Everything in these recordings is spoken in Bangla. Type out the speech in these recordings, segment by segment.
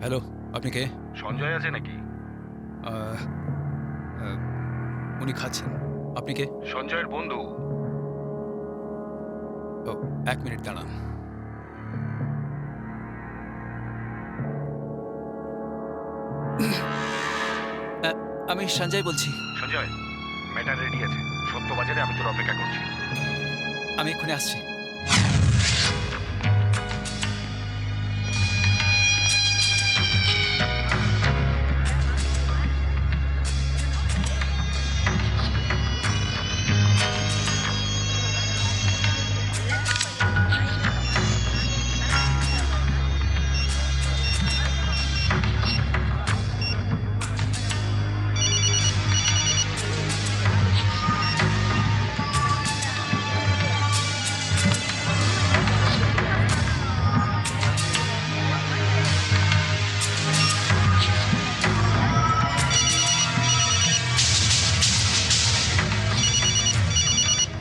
হ্যালো, আপনি কে? সঞ্জয় আছে নাকি? আহ, আহ, উনি খাচ্ছেন। আপনি কে? সঞ্জয়ের বন্ধু। ও, 1 মিনিট দাঁড়ান। আহ, আমি সঞ্জয় বলছি। সঞ্জয়, ম্যাটার রেডি আছে। সত্য বাজারে আমি তোর অপেক্ষা করছি। আমি এক্ষুনি আসছি।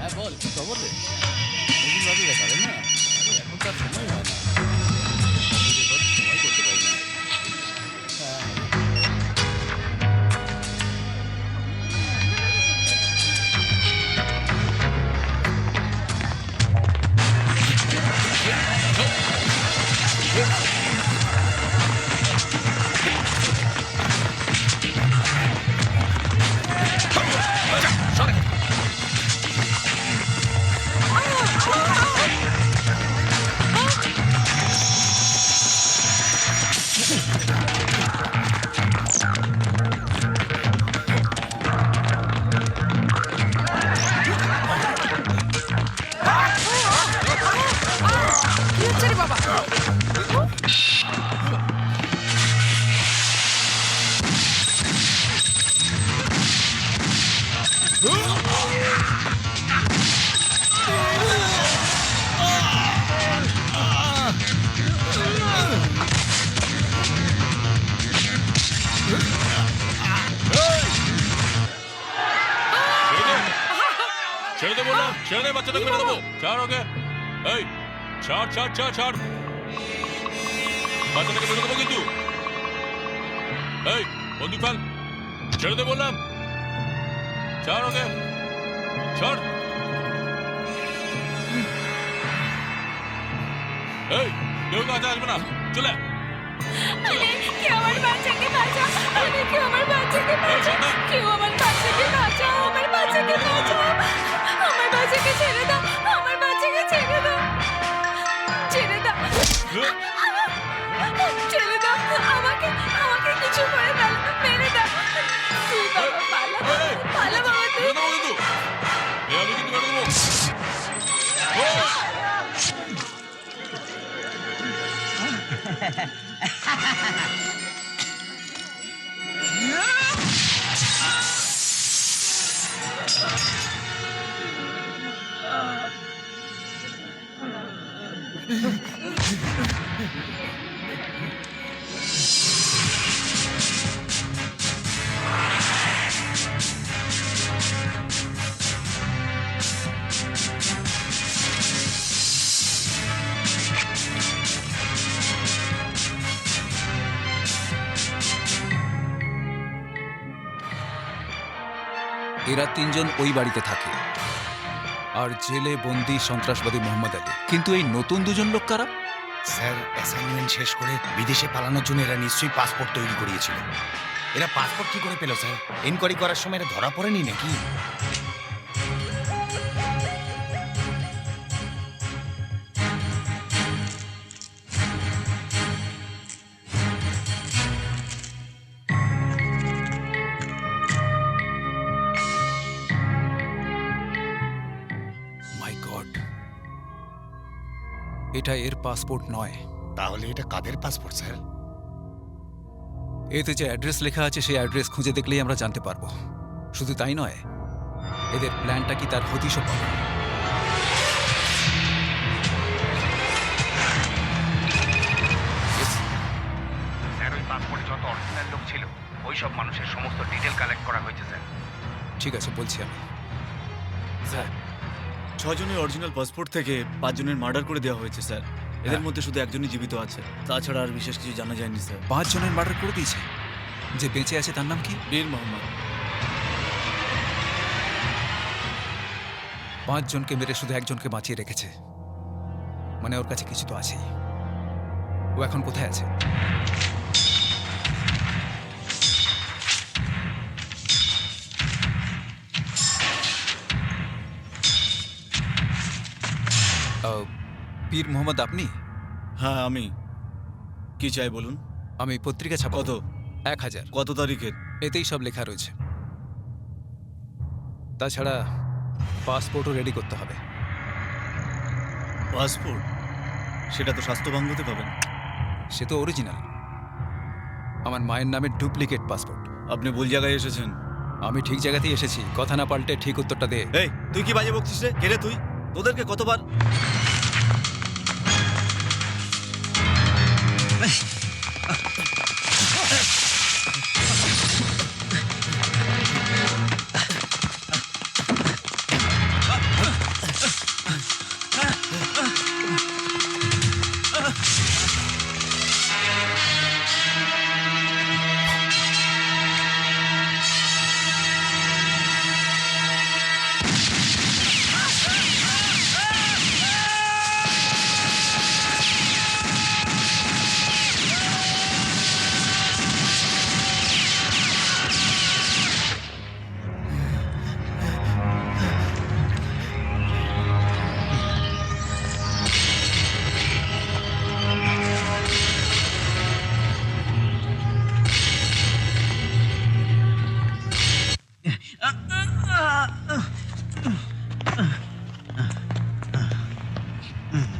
হ্যাঁ বল, কি খবর রে? অনেকদিন বাদে দেখা রে না? আরে এখন তো আর সময় হয় না। কাজের পর সময় করতে পারি না। হ্যাঁ, কি হচ্ছে রে বাবা? ছেড়ে দেবো না, ছেড়ে দে, বাচ্চাটাকে মেরে দেবো। ছাড় ওকে। এই ছাড় ছাড় ছাড় ছাড়, বাচ্চাটাকে মেরে দেবো কিন্তু। এই বন্দুক ফেল, ছেড়ে দে বললাম। ছাড় ওকে, ছাড়। এই কেউ কাছে আসবে না, চলে। কেউ আমার বাচ্চাকে বাঁচাও! কেউ আমার বাচ্চাকে বাঁচাও! কেউ আমার বাচ্চাকে বাঁচাও! আমার বাচ্চাকে বাঁচাও! আমার বাচ্চাকে ছেড়ে দাও! আমার বাচ্চাকে ছেড়ে দাও! ছেড়ে দাও! ছেড়ে দাও! আমাকে আমাকে কিছু করে ফেলো! মেরে দাও! তুই বাবা পালা! পালা বাবা তুই! মেরে দেবো কিন্তু। আমি কিন্তু মেরে দেবো। এরা 3জন ওই বাড়িতে থাকে, আর জেলে বন্দি সন্ত্রাসবাদী মোহাম্মদ আলী। কিন্তু এই নতুন 2জন লোক কারা? স্যার, অ্যাসাইনমেন্ট শেষ করে বিদেশে পালানোর জন্য এরা নিশ্চয়ই পাসপোর্ট তৈরি করিয়েছিল। এরা পাসপোর্ট কি করে পেল স্যার? এনকোয়ারি করার সময় এরা ধরা পড়েনি নাকি? মাই গড, এটা এর পাসপোর্ট নয়। তাহলে এটা কাদের পাসপোর্ট স্যার? এতে যে অ্যাড্রেস লেখা আছে সেই অ্যাড্রেস খুঁজে দেখলেই আমরা জানতে পারবো। শুধু তাই নয়, এদের প্ল্যানটা কি তার হদিশও পাবো। স্যার, ওই পাসপোর্টে যত অরিজিনাল লোক ছিল ওই সব মানুষের সমস্ত ডিটেল কালেক্ট করা হয়েছে স্যার। ঠিক আছে, বলছি আমি। স্যার 6 জনের অরিজিনাল পাসপোর্ট থেকে 5 জনের মার্ডার করে দেওয়া হয়েছে স্যার। এদের মধ্যে শুধু একজনই জীবিত আছে, তাছাড়া আর বিশেষ কিছু জানা যায়নি স্যার। 5 জনের মার্ডার করে দিয়েছে। যে বেঁচে আছে তার নাম কি? বীর মোহাম্মদ। 5 জনকে মেরে শুধু একজনকে বাঁচিয়ে রেখেছে, মানে ওর কাছে কিছু তো আছেই। ও এখন কোথায় আছে? পীর মোহাম্মদ আপনি? হ্যাঁ আমি। কি চাই বলুন? আমি পত্রিকা ছাপাবো। কত? 1000। কত তারিখের? এতেই সব লেখা রয়েছে। তাছাড়া পাসপোর্টও রেডি করতে হবে। পাসপোর্ট? সেটা তো স্বাস্থ্য বাংলোতে পাবেন। সে তো অরিজিনাল, আমার মায়ের নামে ডুপ্লিকেট পাসপোর্ট। আপনি ভুল জায়গায় এসেছেন। আমি ঠিক জায়গাতেই এসেছি, কথা না পাল্টে ঠিক উত্তরটা দে। এই তুই কি বাজে বকছিস রে? কে রে তুই? তোদেরকে কতবার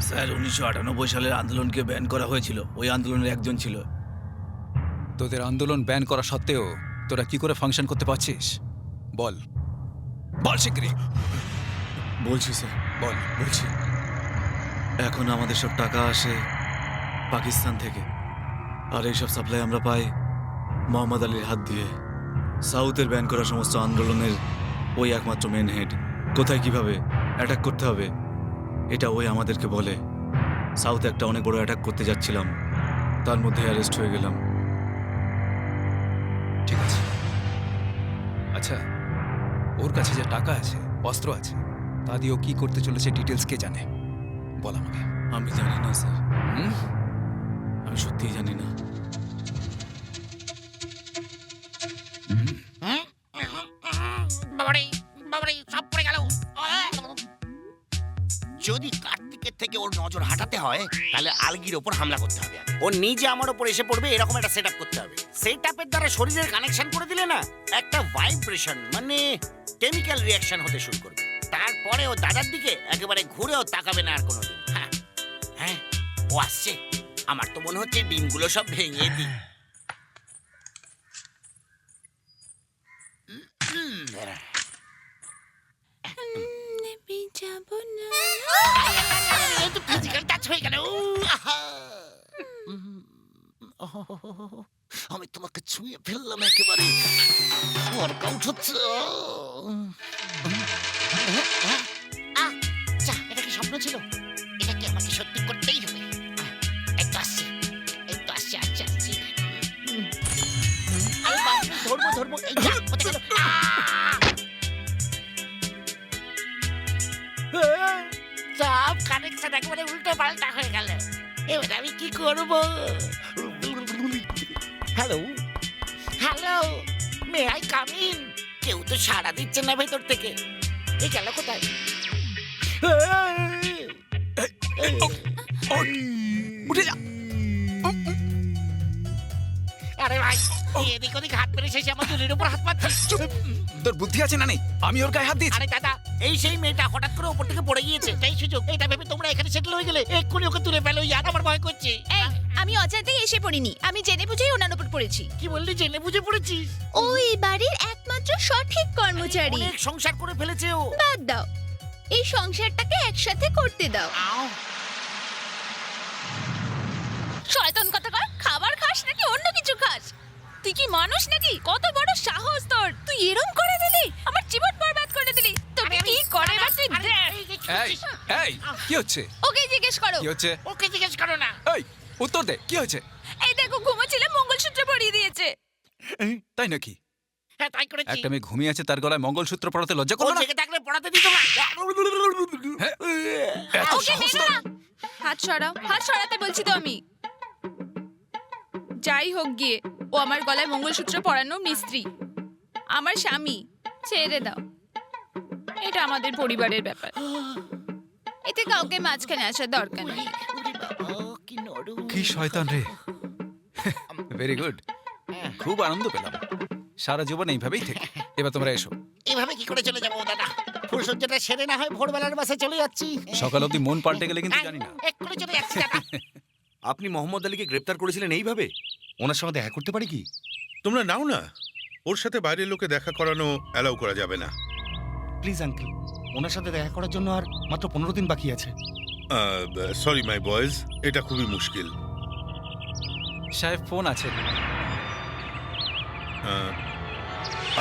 স্যার 1998 সালের আন্দোলনকে ব্যান করা হয়েছিল। ওই আন্দোলনের একজন ছিল। তোদের আন্দোলন ব্যান করা সত্ত্বেও তোরা কি করে ফাংশন করতে পারছিস? বল বল শিগগিরই বলছি স্যার, বল। বলছি। এখন আমাদের সব টাকা আসে পাকিস্তান থেকে, আর এইসব সাপ্লাই আমরা পাই মোহাম্মদ আলীর হাত দিয়ে। সাউথের ব্যান করা সমস্ত আন্দোলনের ওই একমাত্র মেন হেড। কোথায় কিভাবে অ্যাটাক করতে হবে এটা ওই আমাদেরকে বলে। সাউথে একটা অনেক বড় অ্যাটাক করতে যাচ্ছিলাম, তার মধ্যে অ্যারেস্ট হয়ে গেলাম। ঠিক আছে। আচ্ছা, ওর কাছে যে টাকা আছে, অস্ত্র আছে, তা দিয়ে ও কি করতে চলেছে ডিটেলস কে জানে? বল আমাকে। আমি জানি না স্যার, হুম? আমি সত্যিই জানি না। বাবারে বাবারে, সব পড়ে গেল। যদি কার্তিকের থেকে ওর নজর হাঁটাতে হয় তাহলে আলগির ওপর হামলা করতে হবে। ও নিজে আমার ওপর এসে পড়বে, এরকম একটা সেটআপ করতে হবে। সেটআপের দ্বারা শরীরের কানেকশন করে দিলে না, একটা ভাইব্রেশন মানে কেমিক্যাল রিঅ্যাকশন হতে শুরু করবে। তারপরে ও দাদার দিকে একেবারে ঘুরেও তাকাবে না আর কোনোদিন। হ্যাঁ হ্যাঁ, ও আসছে। আমার তো মনে হচ্ছে ডিমগুলো সব ভেঙে দিই। যাবো না। ফিজিক্যাল টাচ হয়ে গেল। আমি তোমাকে ছুঁয়ে ফেললাম একেবারে। ওয়ার্কআউট হচ্ছে। এটা কি স্বপ্ন ছিল? এটা কি আমাকে সত্যি করতেই হবে? এই তো আসছে, এই তো আসছে, আসছে আসছে। আরে বাপরে, ধরবো ধরবো। এই যা, কোথায় গেল? সব কানেকশন একেবারে উল্টো পাল্টা হয়ে গেল। এবার আমি কি করবো? Hello hello, may I come in? কেউ তো সাড়া দিচ্ছে না ভেতর থেকে। এ গেল কোথায়? উঠে যা। আরে ভাই, এদিক ওদিক হাত মেরে শেষে আমার চুরির উপর হাত পাচ্ছিস। তোর বুদ্ধি আছে না নেই? আমি ওর গায়ে হাত দিয়েছি। আরে দাদা, এই সেই মেয়েটা হঠাৎ করে উপর থেকে পড়ে গিয়েছে, তাই সুযোগ। এটা ভেবে তোমরা এখানে সেটেল হয়ে গেলে। এক্ষুনি ওকে তুলে ফেলো, ইয়ার আমার ভয় করছে। এই, আমি অজান্তেই এসে পড়িনি, আমি জেনে বুঝেই ওনার উপর পড়েছি। কি বললি? জেনে বুঝে পড়েছিস? ওই বাড়ির একমাত্র সঠিক কর্মচারী। অনেক সংসার করে ফেলেছে ও। বাদ দাও, এই সংসারটাকে একসাথে করতে দাও। আও, শয়তান কথাকার, খাবার খাস নাকি অন্য কিছু খাস? তুই কি মানুষ নাকি? কত বড় সাহস তোর! তুই এরম করে দিলি, আমার জীবন বরবাদ করে দিলি। তোকে কি করে এবার তুই দেখ। এই এই কি হচ্ছে? ওকে জিজ্ঞেস করো। কি হচ্ছে? ওকে জিজ্ঞেস করো না। এই উত্তর দে, কি হয়েছে? এই দেখো ঘুমোচ্ছিল, মঙ্গলসূত্র পরিয়ে দিয়েছে। তাই নাকি? হ্যাঁ তাই করেছি। একটা মেয়ে ঘুমিয়ে আছে, তার গলায় মঙ্গলসূত্র পরাতে লজ্জা ও করো না? জেগে থাকলে পড়াতে দিত না। হ্যাঁ? এত ওকে সাহস মেরো তোর? না। হাত সরাও, হাত সরাতে বলছি তো আমি। যাই হোক গিয়ে, ও আমার গলায় মঙ্গলসূত্র পরানো মিস্ত্রি, আমার স্বামী। ছেড়ে দাও, এটা আমাদের পরিবারের ব্যাপার, এতে কাউকে মাঝখানে আসার দরকার নেই। ওরে বাবা, কি নরম। কি শয়তান রে! ভেরি গুড, খুব আনন্দ পেলাম। সারা জীবন এইভাবেই থেকে। এবার তোমরা এসো। এভাবে কি করে চলে যাবো দাদা? ফুলসজ্জাটা সেরে না হয় ভোরবেলার বাসে চলে যাচ্ছি। সকাল অবধি মন পাল্টে গেলে কিন্তু জানি না। এক্ষুনি চলে যাচ্ছি দাদা। আপনি মোহাম্মদ আলীকে গ্রেপ্তার করেছিলেন এইভাবে? ওনার সঙ্গে দেখা করতে পারি কি? তোমরা নাও না, ওর সাথে বাইরের লোকে দেখা করানো অ্যালাউ করা যাবে না। প্লিজ আঙ্কেল, ওনার সাথে দেখা করার জন্য আর মাত্র 15 দিন বাকি আছে। সরি মাই বয়েজ, এটা খুবই মুশকিল। সাহেব ফোন আছে।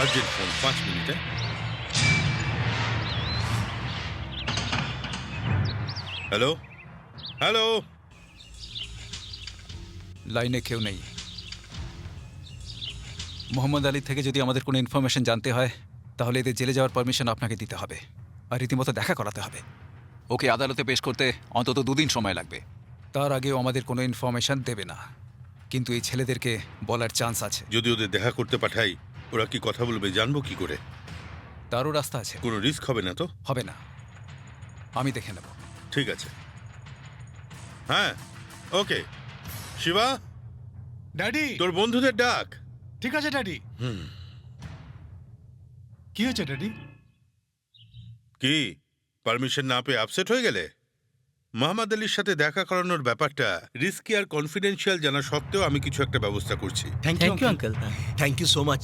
আর্জেন্ট ফোন, 5 মিনিটে। হ্যালো হ্যালো, লাইনে কেউ নেই। মোহাম্মদ আলী থেকে যদি আমাদের কোনো ইনফরমেশন জানতে হয়, তাহলে এদের জেলে যাওয়ার পারমিশন আপনাকে দিতে হবে, আর রীতিমতো দেখা করাতে হবে। ওকে আদালতে পেশ করতে অন্তত 2 দিন সময় লাগবে। তার আগেও আমাদের কোনো ইনফরমেশন দেবে না, কিন্তু এই ছেলেদেরকে বলার চান্স আছে। যদি ওদের দেখা করতে পাঠাই, ওরা কি কথা বলবে জানবো কি করে? তারও রাস্তা আছে। কোনো রিস্ক হবে না তো? হবে না, আমি দেখে নেব। ঠিক আছে। হ্যাঁ, ওকে। শিবা, ড্যাডি, তোর বন্ধুদের ডাক। ঠিক আছে ড্যাডি। কি হয়েছে ড্যাডি? কি পারমিশন না পেয়ে আপসেট হয়ে গেলে? মোহাম্মদ আলীর সাথে দেখা করানোর ব্যাপারটা রিস্কি আর কনফিডেন্সিয়াল জানা সত্ত্বেও আমি কিছু একটা ব্যবস্থা করছি। Thank you uncle. Thank you so much.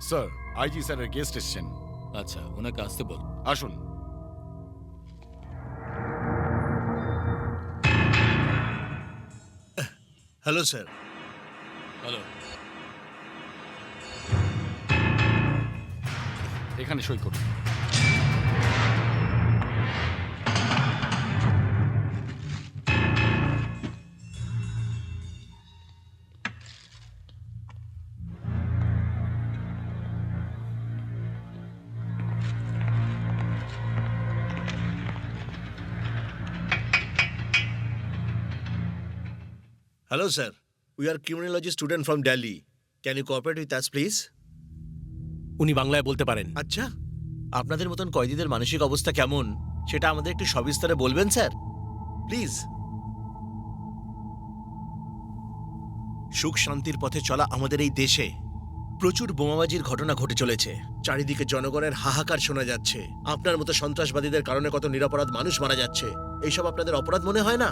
Sir, IG স্যারের গেস্ট এসেছেন। আচ্ছা, ওনাকে আসতে বল। আসুন। Hello sir. হ্যালো। এখানে সই করুন। Hello sir, we are criminology student from Delhi. Can you cooperate with us please? উনি বাংলায় বলতে পারেন। আচ্ছা, আপনাদের মতন কয়েদিদের মানসিক অবস্থা কেমন সেটা আমাদের একটু সবিস্তারে বলবেন স্যার, প্লিজ। সুখ শান্তির পথে চলা আমাদের এই দেশে প্রচুর বোমাবাজির ঘটনা ঘটে চলেছে। চারিদিকে জনগণের হাহাকার শোনা যাচ্ছে। আপনার মতো সন্ত্রাসবাদীদের কারণে কত নিরপরাধ মানুষ মারা যাচ্ছে। এইসব আপনাদের অপরাধ মনে হয় না?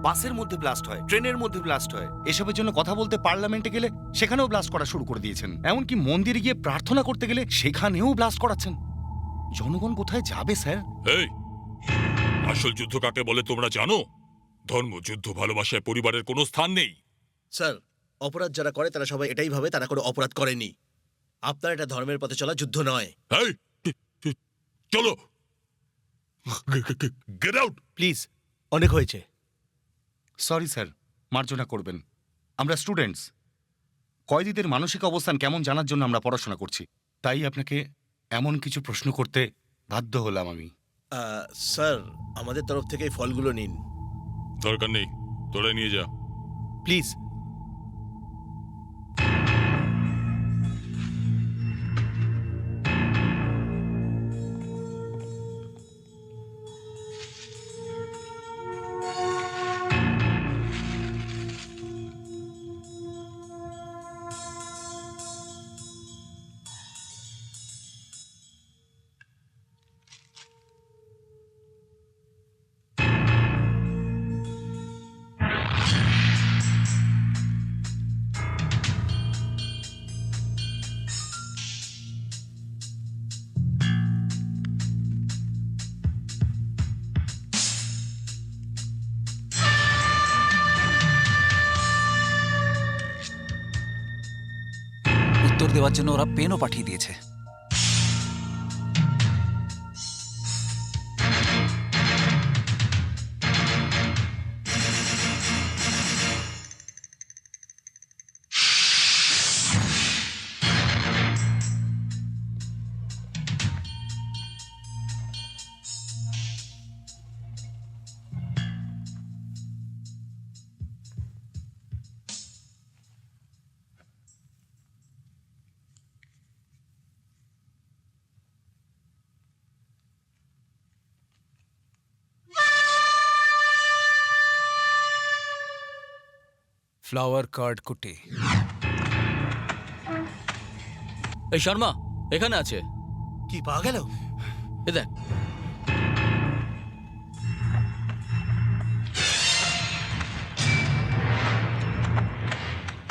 বাসের মধ্যে ব্লাস্ট হয়, ট্রেনের মধ্যে ব্লাস্ট হয়, এসবের জন্য কথা বলতে পার্লামেন্টে গেলে সেখানেও ব্লাস্ট করা শুরু করে দিয়েছেন। এমনকি মন্দিরে গিয়ে প্রার্থনা করতে গেলে সেখানেও ব্লাস্ট করাচ্ছেন। জনগণ কোথায় যাবে স্যার? এই, আসল যুদ্ধ কাকে বলে তোমরা জানো? ধর্ম, যুদ্ধ, ভালোবাসায় পরিবারের কোনো স্থান নেই। স্যার, অপরাধ যারা করে তারা সবাই এটাই ভাবে তারা কোনো অপরাধ করেনি। আপনার এটা ধর্মের পথে চলা যুদ্ধ নয়। এই, চলো, গেট আউট। প্লিজ, অনেক হয়েছে। সরি স্যার, মার্জনা করবেন। আমরা স্টুডেন্টস, কয়েদিদের মানসিক অবস্থান কেমন জানার জন্য আমরা পড়াশোনা করছি। তাই আপনাকে এমন কিছু প্রশ্ন করতে বাধ্য হলাম আমি। স্যার, আমাদের তরফ থেকে এই ফলগুলো নিন দরকার নেই, তোরা নিয়ে যা। প্লিজ। উত্তর দেওয়ার জন্য ওরা পেনও পাঠিয়ে দিয়েছে। ফ্লাওয়ার কার্ড কুটি। এই শর্মা এখানে আছে। কি পাওয়া গেল? এ দেখ